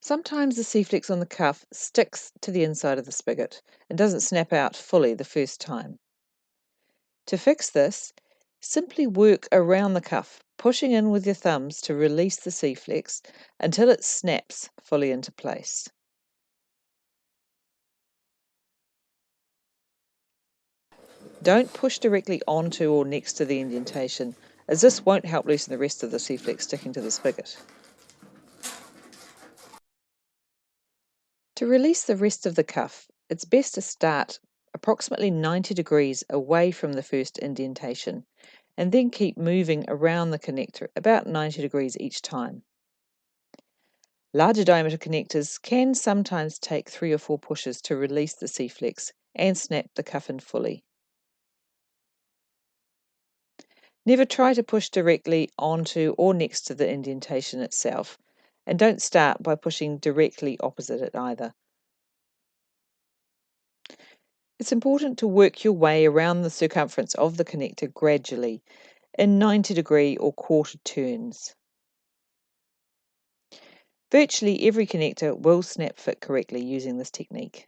Sometimes the Seeflex on the cuff sticks to the inside of the spigot and doesn't snap out fully the first time. To fix this, simply work around the cuff, pushing in with your thumbs to release the Seeflex until it snaps fully into place. Don't push directly onto or next to the indentation, as this won't help loosen the rest of the Seeflex sticking to the spigot. To release the rest of the cuff, it's best to start approximately 90 degrees away from the first indentation, and then keep moving around the connector about 90 degrees each time. Larger diameter connectors can sometimes take 3 or 4 pushes to release the Seeflex and snap the cuff in fully. Never try to push directly onto or next to the indentation itself, and don't start by pushing directly opposite it either. It's important to work your way around the circumference of the connector gradually in 90-degree or quarter turns. Virtually every connector will snap fit correctly using this technique.